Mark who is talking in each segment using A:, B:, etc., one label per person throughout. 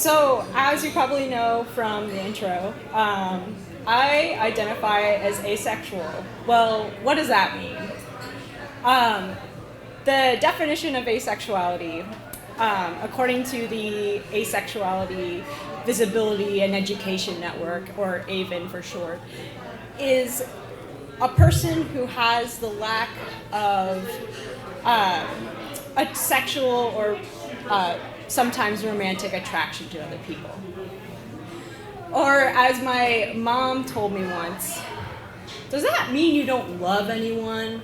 A: So, as you probably know from the intro, I identify as asexual. Well, what does that mean? The definition of asexuality, according to the Asexuality Visibility and Education Network, or AVEN for short, is a person who has the lack of a sexual or sometimes romantic attraction to other people. Or as my mom told me once, does that mean you don't love anyone?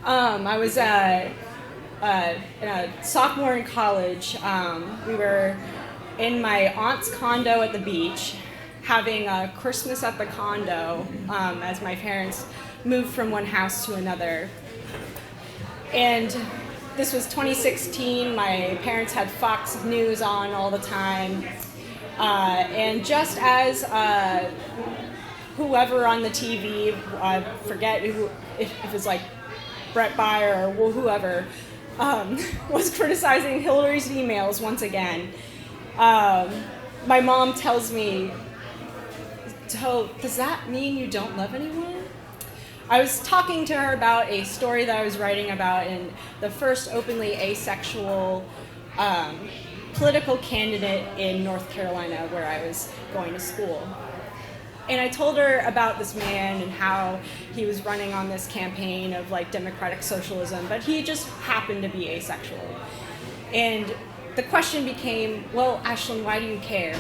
A: I was a sophomore in college. We were in my aunt's condo at the beach, having a Christmas at the condo as my parents moved from one house to another. And this was 2016. My parents had Fox News on all the time. And just as whoever on the TV, I forget who, if it was like Brett Baier or whoever, was criticizing Hillary's emails once again, my mom tells me, so does that mean you don't love anyone? I was talking to her about a story that I was writing about in the first openly asexual political candidate in North Carolina where I was going to school. And I told her about this man and how he was running on this campaign of like democratic socialism, but he just happened to be asexual. And the question became, well, Ashlen, why do you care?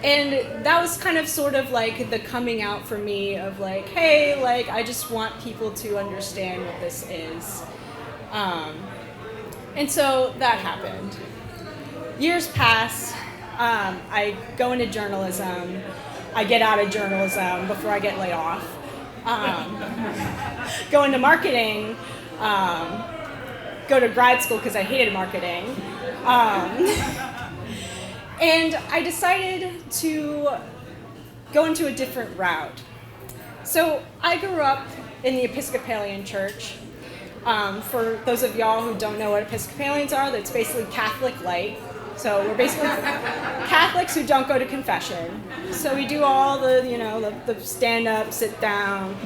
A: And that was kind of sort of like the coming out for me of like, hey, like I just want people to understand what this is. And so that happened. Years pass. I go into journalism. I get out of journalism before I get laid off. Go into marketing. Go to grad school because I hated marketing. And I decided to go into a different route. So I grew up in the Episcopalian Church. For those of y'all who don't know what Episcopalians are, that's basically Catholic light. So we're basically Catholics who don't go to confession. So we do all the stand up, sit down,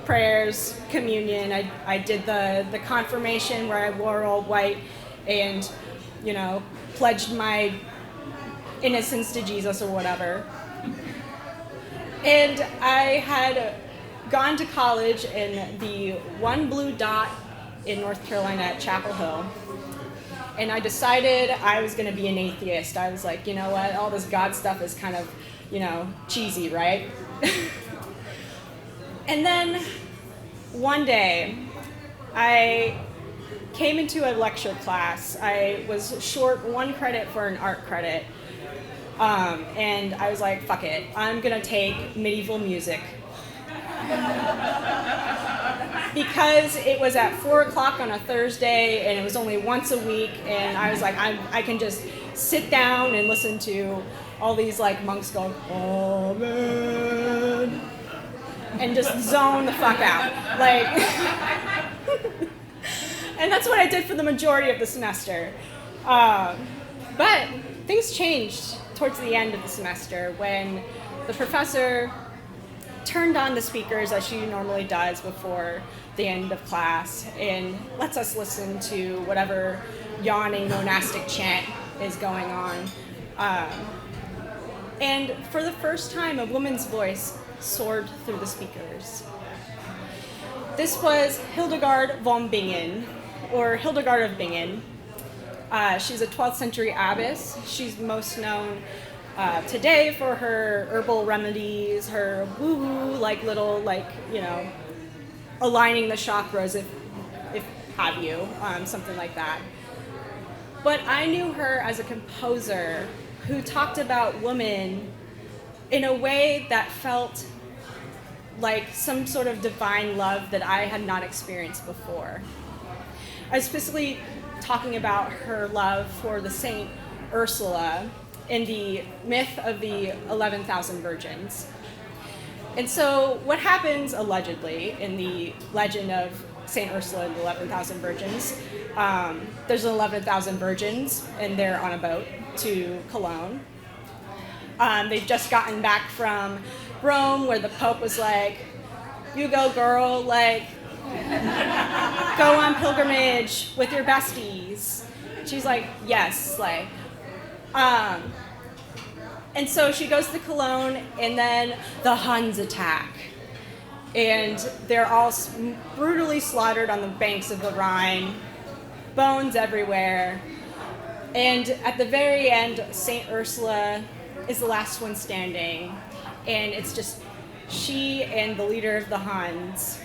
A: prayers, communion. I did the confirmation where I wore all white and, pledged my innocence to Jesus or whatever. And I had gone to college in the one blue dot in North Carolina at Chapel Hill. And I decided I was going to be an atheist. I was like, you know what, all this God stuff is kind of, cheesy, right? And then one day, I came into a lecture class. I was short one credit for an art credit. And I was like, fuck it, I'm going to take medieval music. Because it was at 4 o'clock on a Thursday and it was only once a week, and I was like, I can just sit down and listen to all these like monks going, Amen, and just zone the fuck out. Like, and that's what I did for the majority of the semester. But things changed towards the end of the semester when the professor turned on the speakers as she normally does before the end of class and lets us listen to whatever yawning monastic chant is going on. And for the first time, a woman's voice soared through the speakers. This was Hildegard von Bingen, or Hildegard of Bingen. She's a 12th century abbess. She's most known today for her herbal remedies, her woo-woo, like little, aligning the chakras, if have you, something like that. But I knew her as a composer who talked about women in a way that felt like some sort of divine love that I had not experienced before. I was specifically talking about her love for the Saint Ursula in the myth of the 11,000 virgins. And so what happens allegedly in the legend of St. Ursula and the 11,000 Virgins. There's 11,000 virgins, and they're on a boat to Cologne. They've just gotten back from Rome, where the Pope was like, "You go, girl, like, go on pilgrimage with your besties." She's like, "Yes," like, and so she goes to Cologne, and then the Huns attack. And they're all brutally slaughtered on the banks of the Rhine, bones everywhere. And at the very end, St. Ursula is the last one standing. And it's just she and the leader of the Huns,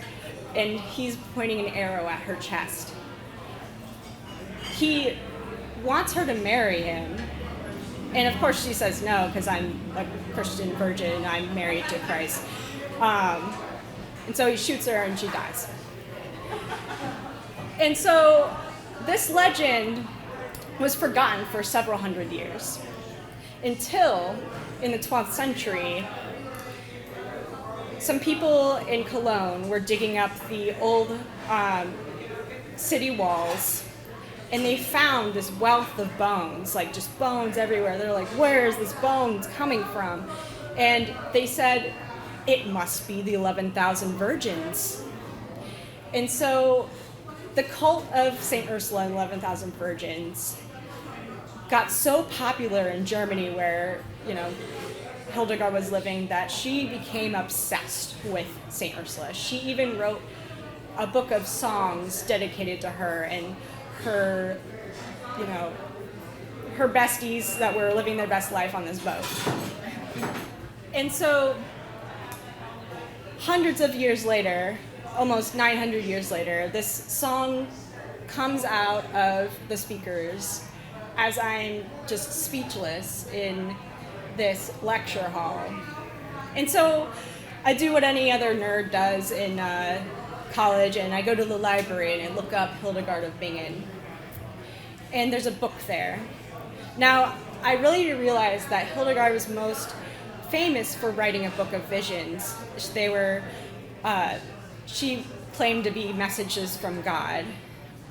A: and he's pointing an arrow at her chest. He wants her to marry him. And of course she says no, because I'm a Christian virgin and I'm married to Christ. And so he shoots her and she dies. And so this legend was forgotten for several hundred years until in the 12th century, some people in Cologne were digging up the old city walls, and they found this wealth of bones, like just bones everywhere. They're like, where is this bones coming from? And they said, it must be the 11,000 virgins. And so the cult of St. Ursula and 11,000 virgins got so popular in Germany, where, Hildegard was living, that she became obsessed with St. Ursula. She even wrote a book of songs dedicated to her and her, her besties that were living their best life on this boat. And so hundreds of years later, almost 900 years later, this song comes out of the speakers as I'm just speechless in this lecture hall. And so I do what any other nerd does in college, and I go to the library and I look up Hildegard of Bingen. And there's a book there. Now, I really realized that Hildegard was most famous for writing a book of visions. She claimed to be messages from God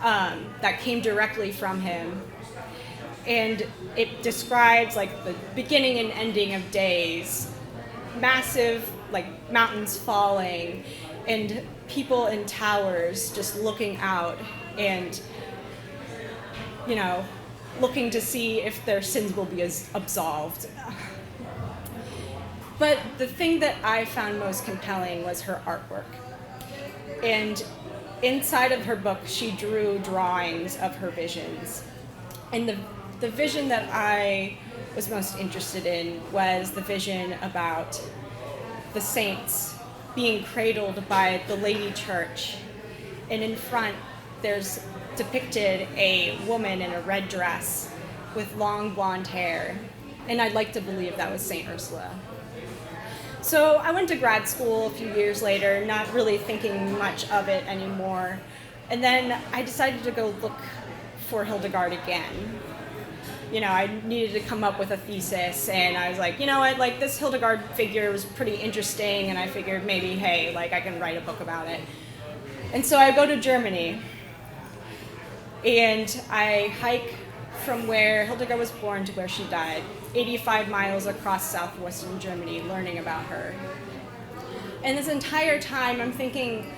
A: that came directly from him. And it describes like the beginning and ending of days, massive like mountains falling, and people in towers just looking out and, looking to see if their sins will be absolved. But the thing that I found most compelling was her artwork. And inside of her book, she drew drawings of her visions. And the vision that I was most interested in was the vision about the saints being cradled by the Lady Church. And in front, there's depicted a woman in a red dress with long blonde hair. And I'd like to believe that was St. Ursula. So I went to grad school a few years later, not really thinking much of it anymore. And then I decided to go look for Hildegard again. I needed to come up with a thesis, and I was like, this Hildegard figure was pretty interesting, and I figured maybe, hey, I can write a book about it. And so I go to Germany, and I hike from where Hildegard was born to where she died, 85 miles across southwestern Germany, learning about her. And this entire time I'm thinking,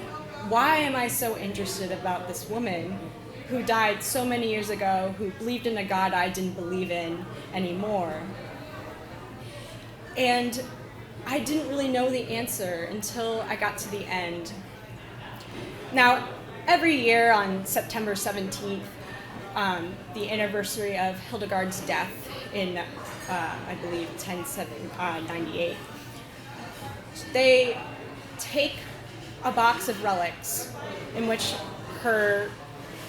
A: why am I so interested about this woman who died so many years ago, who believed in a God I didn't believe in anymore? And I didn't really know the answer until I got to the end. Now, every year on September 17th, the anniversary of Hildegard's death in, I believe, 1098, they take a box of relics in which her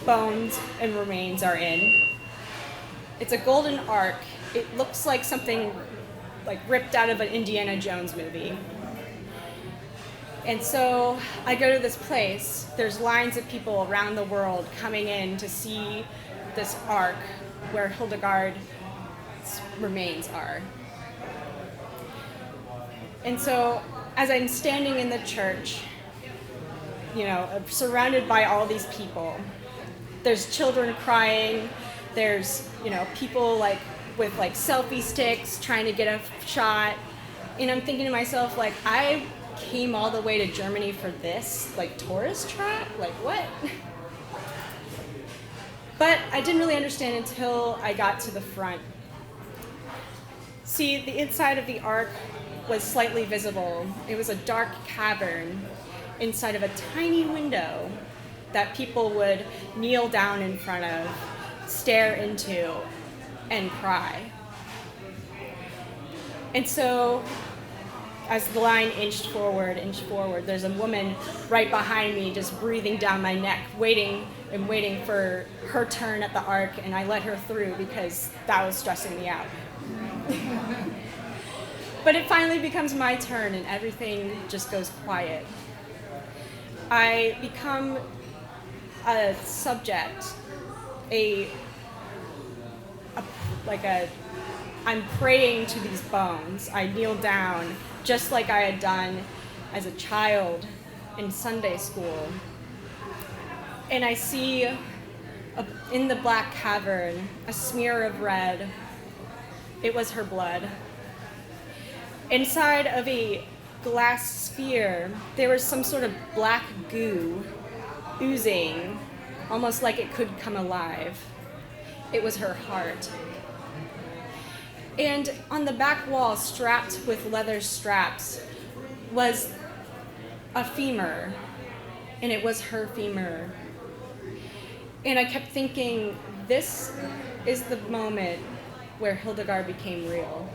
A: bones and remains are in. It's a golden ark. It looks like something like ripped out of an Indiana Jones movie. And so I go to this place. There's lines of people around the world coming in to see this ark where Hildegard's remains are. And so as I'm standing in the church, surrounded by all these people. There's children crying. There's, people with selfie sticks trying to get a shot. And I'm thinking to myself, I came all the way to Germany for this, tourist trap? What? But I didn't really understand until I got to the front. See, the inside of the Ark was slightly visible. It was a dark cavern inside of a tiny window that people would kneel down in front of, stare into, and cry. And so, as the line inched forward, there's a woman right behind me just breathing down my neck, waiting for her turn at the Ark, and I let her through because that was stressing me out. But it finally becomes my turn, and everything just goes quiet. I become a subject, I'm praying to these bones. I kneel down just like I had done as a child in Sunday school. And I see in the black cavern a smear of red. It was her blood. Inside of a glass sphere, there was some sort of black goo oozing, almost like it could come alive. It was her heart. And on the back wall, strapped with leather straps, was a femur, and it was her femur. And I kept thinking, this is the moment where Hildegard became real.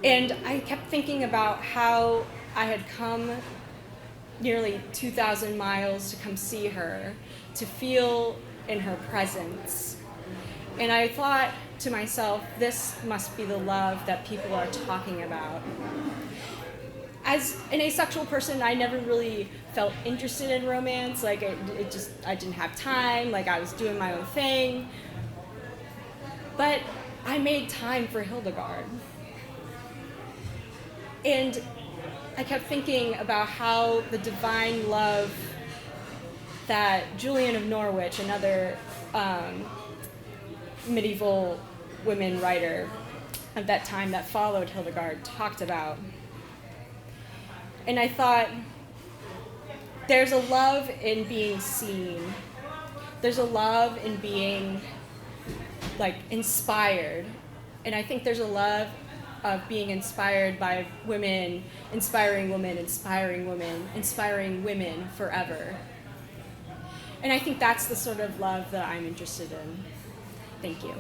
A: And I kept thinking about how I had come nearly 2,000 miles to come see her, to feel in her presence. And I thought to myself, this must be the love that people are talking about. As an asexual person, I never really felt interested in romance. I didn't have time, I was doing my own thing. But I made time for Hildegard. And I kept thinking about how the divine love that Julian of Norwich, another medieval women writer of that time that followed Hildegard, talked about. And I thought, there's a love in being seen. There's a love in being inspired. And I think there's a love of being inspired by women, inspiring women, inspiring women, inspiring women forever. And I think that's the sort of love that I'm interested in. Thank you.